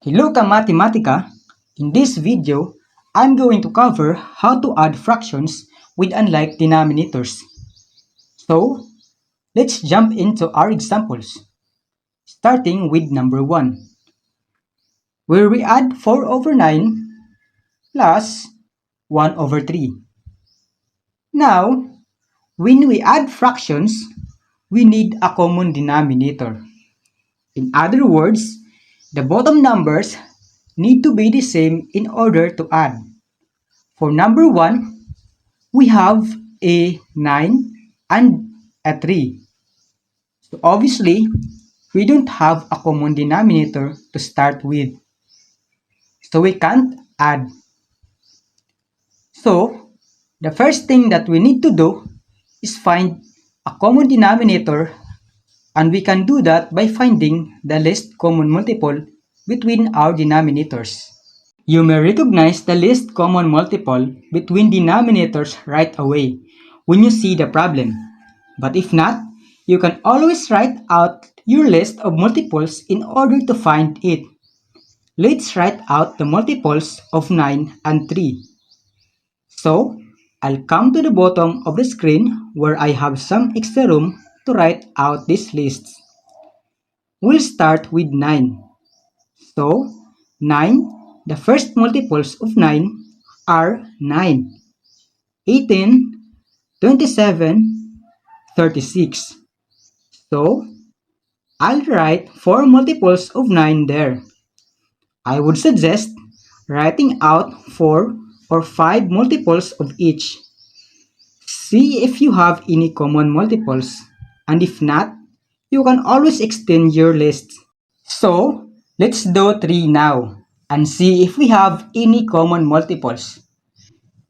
Hello Mathematica! In this video, I'm going to cover how to add fractions with unlike denominators. So, let's jump into our examples, starting with number 1, where we add 4 over 9 plus 1 over 3. Now, when we add fractions, we need a common denominator. In other words, the bottom numbers need to be the same in order to add. For number 1, we have a 9 and a 3. So obviously, we don't have a common denominator to start with. So we can't add. So, the first thing that we need to do is find a common denominator, and we can do that by finding the least common multiple between our denominators. You may recognize the least common multiple between denominators right away when you see the problem. But if not, you can always write out your list of multiples in order to find it. Let's write out the multiples of 9 and 3. So, I'll come to the bottom of the screen where I have some extra room to write out these lists. We'll start with 9. So, 9, the first multiples of 9 are 9, 18, 27, 36. So, I'll write 4 multiples of 9 there. I would suggest writing out 4 or 5 multiples of each. See if you have any common multiples, and if not, you can always extend your list. So, let's do 3 now and see if we have any common multiples.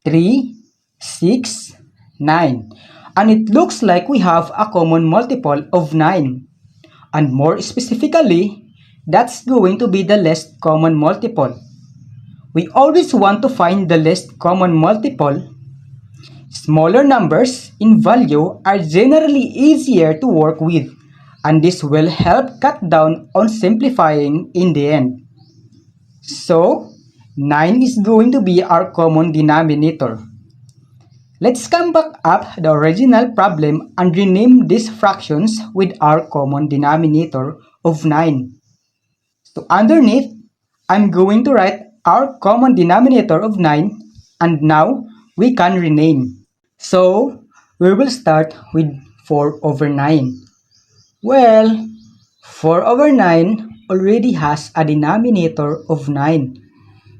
3, 6, 9. And it looks like we have a common multiple of 9. And more specifically, that's going to be the least common multiple. We always want to find the least common multiple. Smaller numbers in value are generally easier to work with, and this will help cut down on simplifying in the end. So, 9 is going to be our common denominator. Let's come back up the original problem and rename these fractions with our common denominator of 9. So underneath, I'm going to write our common denominator of 9, and now we can rename. So, we will start with 4 over 9. Well, 4 over 9 already has a denominator of 9.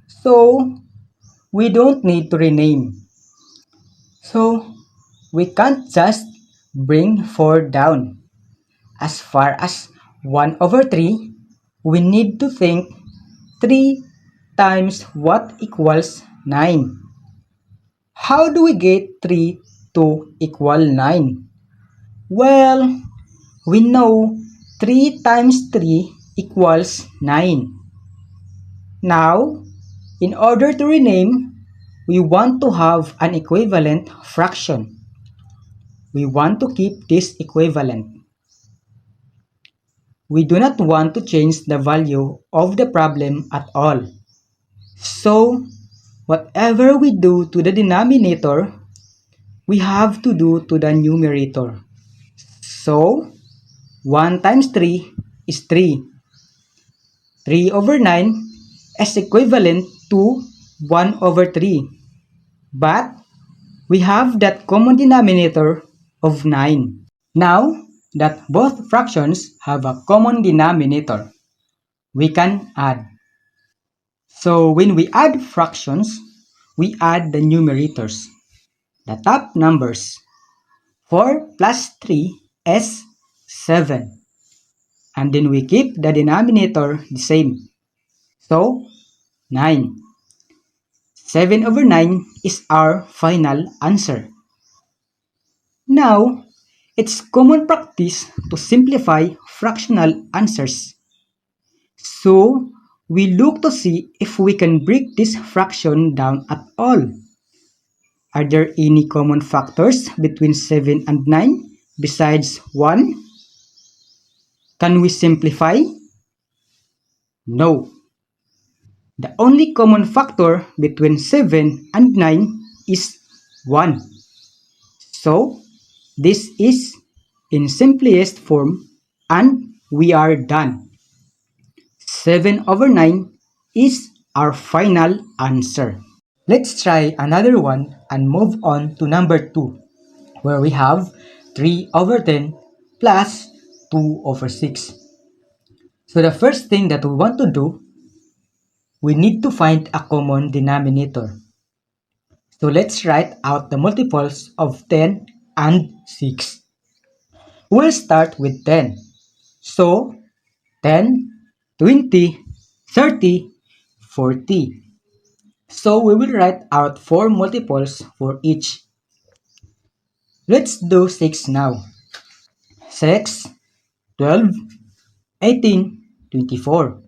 So, we don't need to rename. So, we can't just bring 4 down. As far as 1 over 3, we need to think 3 times what equals 9. How do we get 3 to equal 9? Well, we know 3 times 3 equals 9. Now, in order to rename, we want to have an equivalent fraction. We want to keep this equivalent. We do not want to change the value of the problem at all. So, whatever we do to the denominator, we have to do to the numerator. So, 1 times 3 is 3. 3 over 9 is equivalent to 1 over 3. But, we have that common denominator of 9. Now that both fractions have a common denominator, we can add. So when we add fractions, we add the numerators. The top numbers. 4 plus 3 is 7. And then we keep the denominator the same. So, 9. 7 over 9 is our final answer. Now, it's common practice to simplify fractional answers. So, we look to see if we can break this fraction down at all. Are there any common factors between 7 and 9 besides 1? Can we simplify? No. The only common factor between 7 and 9 is 1. So, this is in simplest form and we are done. 7 over 9 is our final answer. Let's try another one and move on to number 2, where we have 3 over 10 plus 2 over 6. So the first thing that we want to do, we need to find a common denominator. So let's write out the multiples of 10 and 6. We'll start with 10. So 10, 20, 30, 40. So we will write out 4 multiples for each. Let's do 6 now. 6, 12, 18, 24.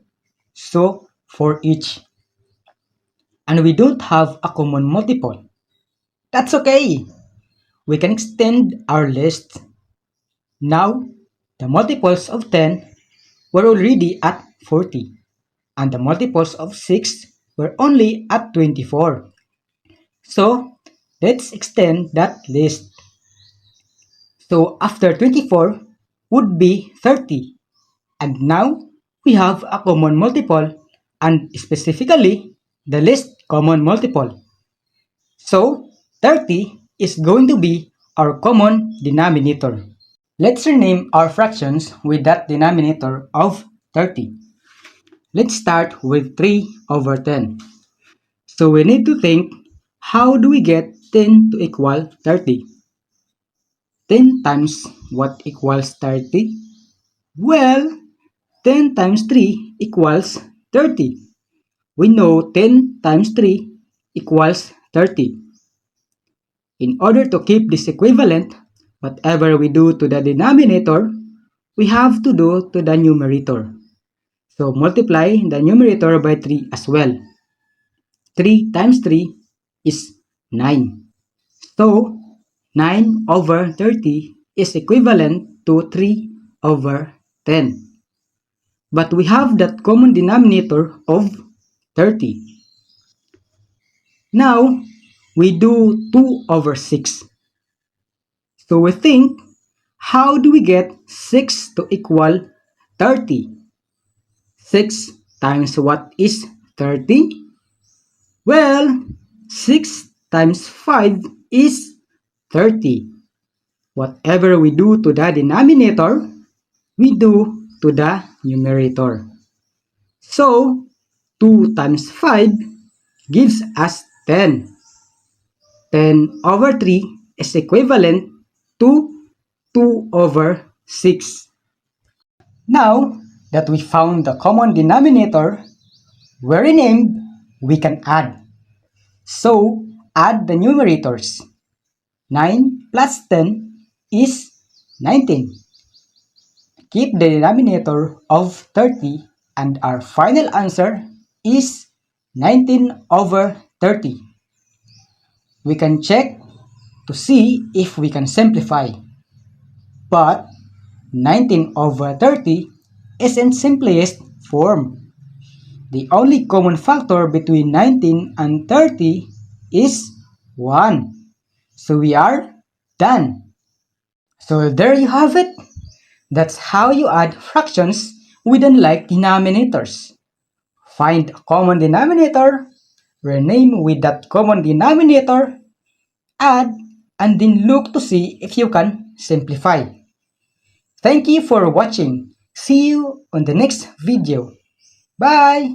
So 4 each. And we don't have a common multiple. That's okay. We can extend our list. Now, the multiples of 10 were already at 40. And the multiples of 6 were only at 24. So, let's extend that list. So, after 24 would be 30. And now, we have a common multiple and specifically the least common multiple. So, 30 is going to be our common denominator. Let's rename our fractions with that denominator of 30. Let's start with 3 over 10. So we need to think, how do we get 10 to equal 30? 10 times what equals 30? Well, 10 times 3 equals 30. We know 10 times 3 equals 30. In order to keep this equivalent, whatever we do to the denominator, we have to do to the numerator. So multiply the numerator by 3 as well. 3 times 3 is 9. So 9 over 30 is equivalent to 3 over 10. But we have that common denominator of 30. Now, we do 2 over 6. So we think, how do we get 6 to equal 30? 6 times what is 30? Well, 6 times 5 is 30. Whatever we do to the denominator, we do to the numerator. So, 2 times 5 gives us 10. 10 over 3 is equivalent to 2 over 6. Now that we found the common denominator, where renamed, we can add. So, add the numerators. 9 plus 10 is 19. Keep the denominator of 30 and our final answer is 19 over 30. We can check to see if we can simplify. But 19 over 30 is in simplest form. The only common factor between 19 and 30 is 1. So we are done. So there you have it. That's how you add fractions with unlike denominators. Find a common denominator, rename with that common denominator, add, and then look to see if you can simplify. Thank you for watching. See you on the next video. Bye!